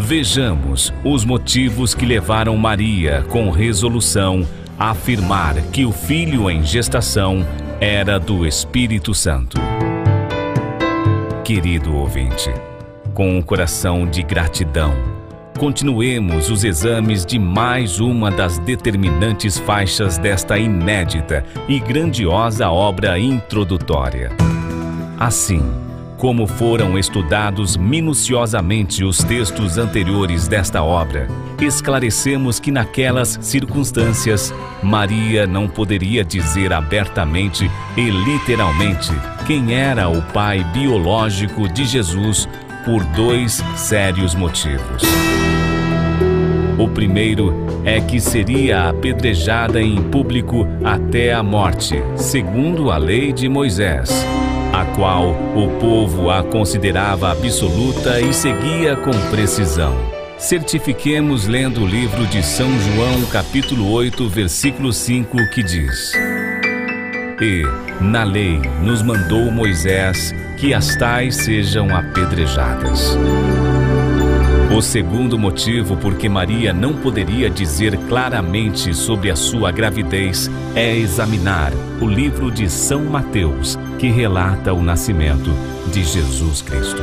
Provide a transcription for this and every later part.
Vejamos os motivos que levaram Maria, com resolução, a afirmar que o filho em gestação era do Espírito Santo. Querido ouvinte, com um coração de gratidão, continuemos os exames de mais uma das determinantes faixas desta inédita e grandiosa obra introdutória. Assim, como foram estudados minuciosamente os textos anteriores desta obra, esclarecemos que naquelas circunstâncias, Maria não poderia dizer abertamente e literalmente quem era o pai biológico de Jesus por dois sérios motivos. O primeiro é que seria apedrejada em público até a morte, segundo a lei de Moisés, a qual o povo a considerava absoluta e seguia com precisão. Certifiquemos lendo o livro de São João, capítulo 8, versículo 5, que diz: E, na lei, nos mandou Moisés que as tais sejam apedrejadas. O segundo motivo por que Maria não poderia dizer claramente sobre a sua gravidez é examinar o livro de São Mateus, que relata o nascimento de Jesus Cristo.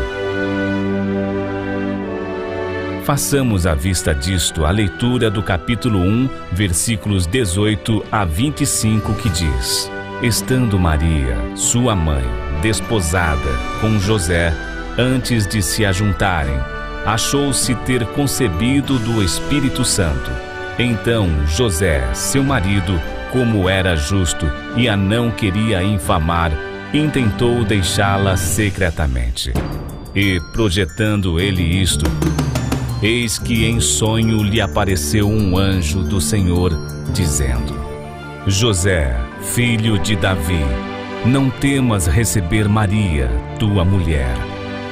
Façamos à vista disto a leitura do capítulo 1, versículos 18 a 25, que diz: Estando Maria, sua mãe, desposada com José, antes de se ajuntarem, achou-se ter concebido do Espírito Santo. Então José, seu marido, como era justo e a não queria infamar, intentou deixá-la secretamente. E, projetando ele isto, eis que em sonho lhe apareceu um anjo do Senhor, dizendo: José, filho de Davi, não temas receber Maria, tua mulher,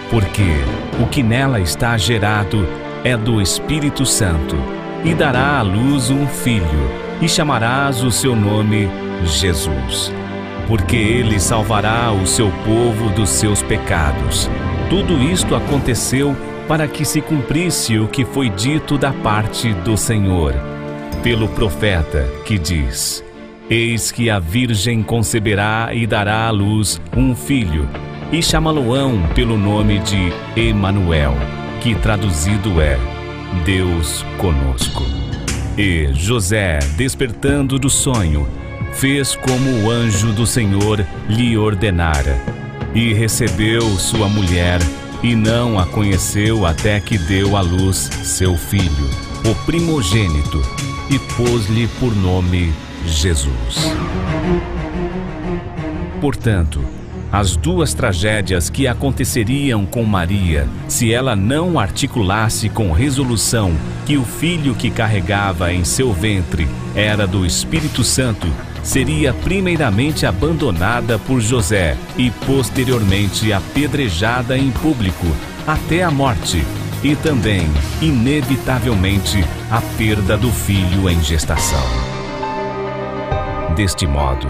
porque o que nela está gerado é do Espírito Santo, e dará à luz um filho, e chamarás o seu nome Jesus, porque ele salvará o seu povo dos seus pecados. Tudo isto aconteceu para que se cumprisse o que foi dito da parte do Senhor, pelo profeta, que diz: Eis que a Virgem conceberá e dará à luz um filho, e chamá-lo-ão pelo nome de Emanuel, que traduzido é Deus conosco. E José, despertando do sonho, fez como o anjo do Senhor lhe ordenara, e recebeu sua mulher, e não a conheceu até que deu à luz seu filho, o primogênito, e pôs-lhe por nome Jesus. Portanto, as duas tragédias que aconteceriam com Maria, se ela não articulasse com resolução que o filho que carregava em seu ventre era do Espírito Santo, seria primeiramente abandonada por José e posteriormente apedrejada em público até a morte, e também, inevitavelmente, a perda do filho em gestação. Deste modo,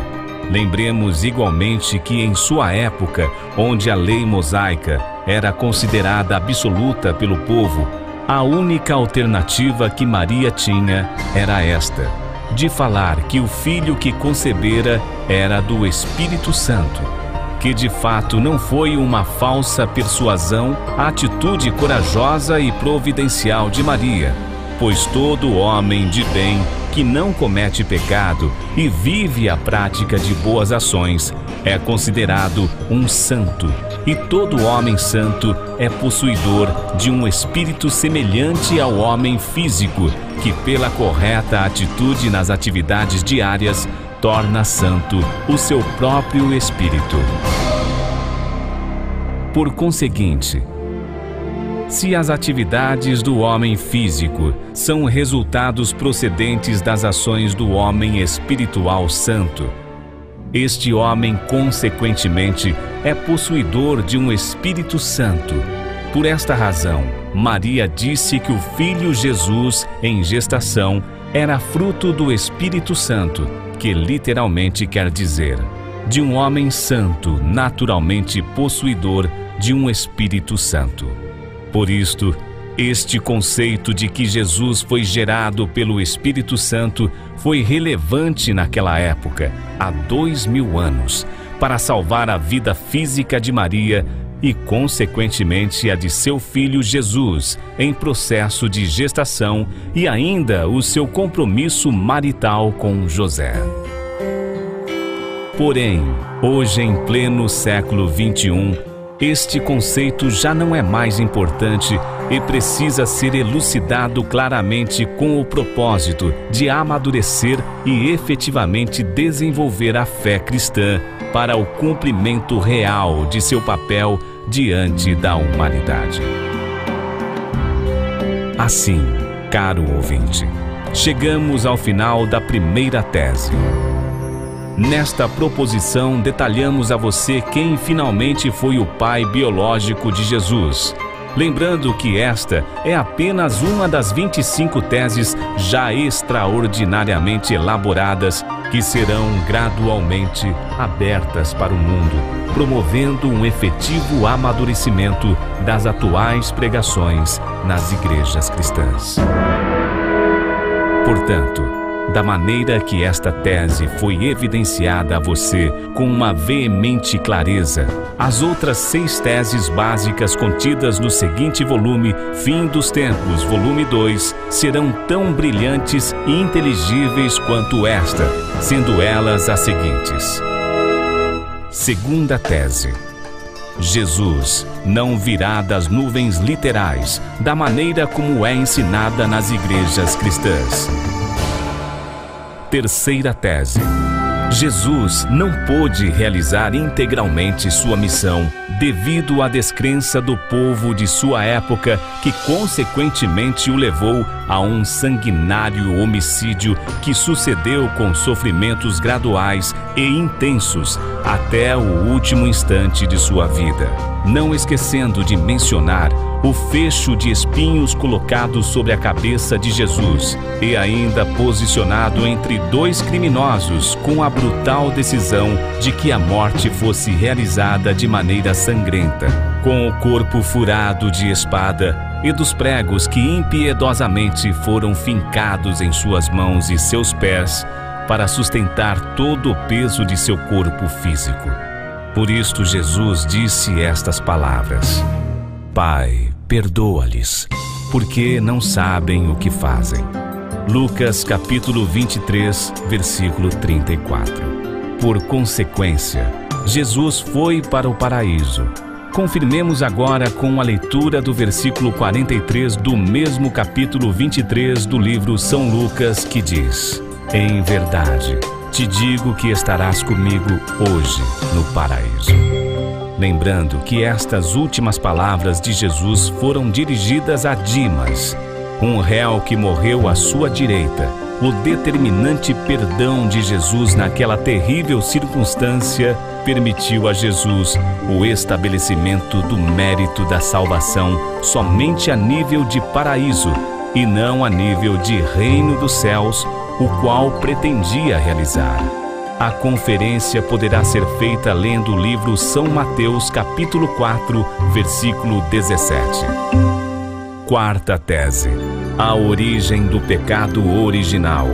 lembremos igualmente que em sua época, onde a lei mosaica era considerada absoluta pelo povo, a única alternativa que Maria tinha era esta, de falar que o filho que concebera era do Espírito Santo, que de fato não foi uma falsa persuasão a atitude corajosa e providencial de Maria, pois todo homem de bem que não comete pecado e vive a prática de boas ações é considerado um santo, e todo homem santo é possuidor de um espírito semelhante ao homem físico, que pela correta atitude nas atividades diárias torna santo o seu próprio espírito. Por conseguinte, se as atividades do homem físico são resultados procedentes das ações do homem espiritual santo, este homem, consequentemente, é possuidor de um Espírito Santo. Por esta razão, Maria disse que o filho Jesus, em gestação, era fruto do Espírito Santo, que literalmente quer dizer, de um homem santo, naturalmente possuidor de um Espírito Santo. Por isto, Este conceito de que Jesus foi gerado pelo Espírito Santo foi relevante naquela época, há 2000 anos, para salvar a vida física de Maria e, consequentemente, a de seu filho Jesus, em processo de gestação, e ainda o seu compromisso marital com José. Porém, hoje, em pleno século XXI, este conceito já não é mais importante e precisa ser elucidado claramente com o propósito de amadurecer e efetivamente desenvolver a fé cristã para o cumprimento real de seu papel diante da humanidade. Assim, caro ouvinte, chegamos ao final da primeira tese. Nesta proposição, detalhamos a você quem finalmente foi o pai biológico de Jesus, lembrando que esta é apenas uma das 25 teses já extraordinariamente elaboradas que serão gradualmente abertas para o mundo, promovendo um efetivo amadurecimento das atuais pregações nas igrejas cristãs. Portanto, da maneira que esta tese foi evidenciada a você com uma veemente clareza, as outras 6 teses básicas contidas no seguinte volume, Fim dos Tempos, volume 2, serão tão brilhantes e inteligíveis quanto esta, sendo elas as seguintes. Segunda tese: Jesus não virá das nuvens literais, da maneira como é ensinada nas igrejas cristãs. Terceira tese: Jesus não pôde realizar integralmente sua missão devido à descrença do povo de sua época, que consequentemente o levou a um sanguinário homicídio que sucedeu com sofrimentos graduais e intensos até o último instante de sua vida. Não esquecendo de mencionar o fecho de espinhos colocado sobre a cabeça de Jesus e ainda posicionado entre 2 criminosos com a brutal decisão de que a morte fosse realizada de maneira sangrenta, com o corpo furado de espada e dos pregos que impiedosamente foram fincados em suas mãos e seus pés para sustentar todo o peso de seu corpo físico. Por isto Jesus disse estas palavras: Pai, perdoa-lhes, porque não sabem o que fazem. Lucas capítulo 23, versículo 34. Por consequência, Jesus foi para o paraíso. Confirmemos agora com a leitura do versículo 43 do mesmo capítulo 23 do livro São Lucas, que diz: Em verdade, te digo que estarás comigo hoje no paraíso. Lembrando que estas últimas palavras de Jesus foram dirigidas a Dimas, um réu que morreu à sua direita. O determinante perdão de Jesus naquela terrível circunstância permitiu a Jesus o estabelecimento do mérito da salvação somente a nível de paraíso e não a nível de reino dos céus, o qual pretendia realizar. A conferência poderá ser feita lendo o livro São Mateus, capítulo 4, versículo 17. Quarta tese: a origem do pecado original,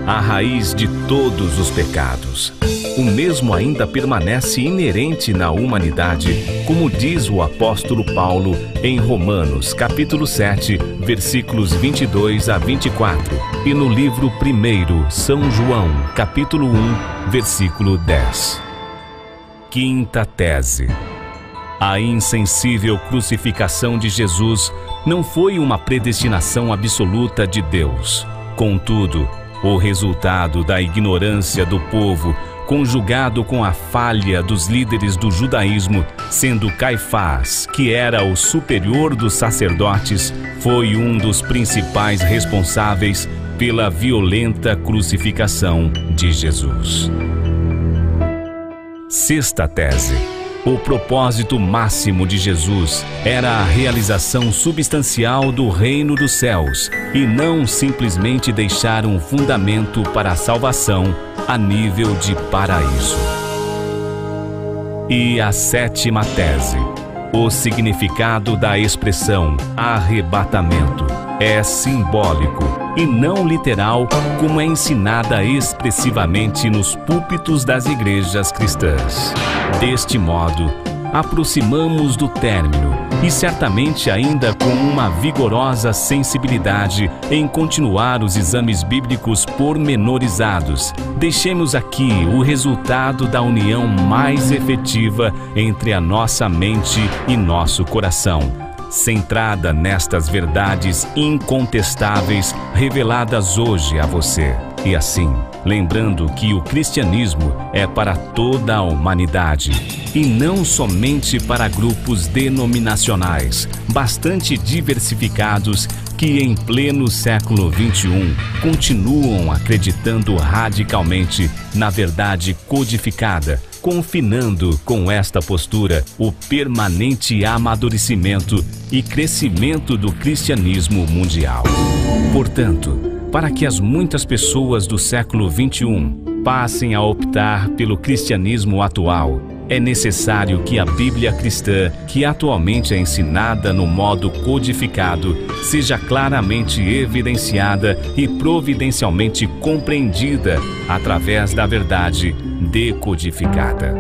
a raiz de todos os pecados. O mesmo ainda permanece inerente na humanidade, como diz o apóstolo Paulo em Romanos, capítulo 7, versículos 22 a 24, e no livro 1 São João, capítulo 1, versículo 10. Quinta tese: a insensível crucificação de Jesus não foi uma predestinação absoluta de Deus. Contudo, o resultado da ignorância do povo, conjugado com a falha dos líderes do judaísmo, sendo Caifás, que era o superior dos sacerdotes, foi um dos principais responsáveis pela violenta crucificação de Jesus. Sexta tese: o propósito máximo de Jesus era a realização substancial do reino dos céus e não simplesmente deixar um fundamento para a salvação a nível de paraíso. E a sétima tese: O significado da expressão arrebatamento é simbólico e não literal, como é ensinada expressivamente nos púlpitos das igrejas cristãs. Deste modo, aproximamos do término e certamente ainda com uma vigorosa sensibilidade em continuar os exames bíblicos pormenorizados, deixemos aqui o resultado da união mais efetiva entre a nossa mente e nosso coração, centrada nestas verdades incontestáveis reveladas hoje a você. E assim, lembrando que o cristianismo é para toda a humanidade e não somente para grupos denominacionais bastante diversificados que em pleno século XXI continuam acreditando radicalmente na verdade codificada, confinando com esta postura o permanente amadurecimento e crescimento do cristianismo mundial. Portanto, para que as muitas pessoas do século XXI passem a optar pelo cristianismo atual, é necessário que a Bíblia cristã, que atualmente é ensinada no modo codificado, seja claramente evidenciada e providencialmente compreendida através da verdade decodificada.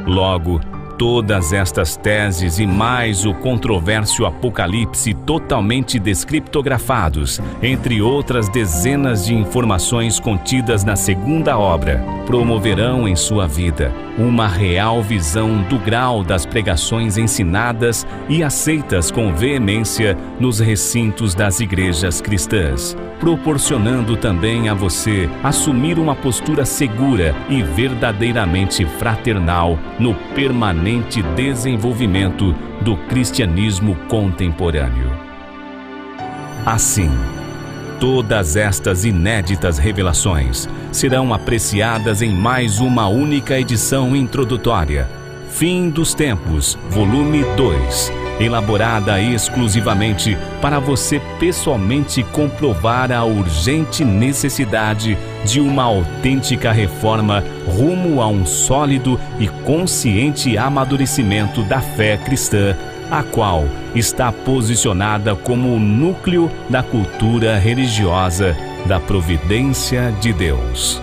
Logo, todas estas teses e mais o controverso Apocalipse totalmente descriptografados, entre outras dezenas de informações contidas na segunda obra, promoverão em sua vida uma real visão do grau das pregações ensinadas e aceitas com veemência nos recintos das igrejas cristãs, proporcionando também a você assumir uma postura segura e verdadeiramente fraternal no permanente desenvolvimento do cristianismo contemporâneo. Assim, todas estas inéditas revelações serão apreciadas em mais uma única edição introdutória, Fim dos Tempos, volume 2, elaborada exclusivamente para você pessoalmente comprovar a urgente necessidade de uma autêntica reforma rumo a um sólido e consciente amadurecimento da fé cristã, a qual está posicionada como o núcleo da cultura religiosa da providência de Deus.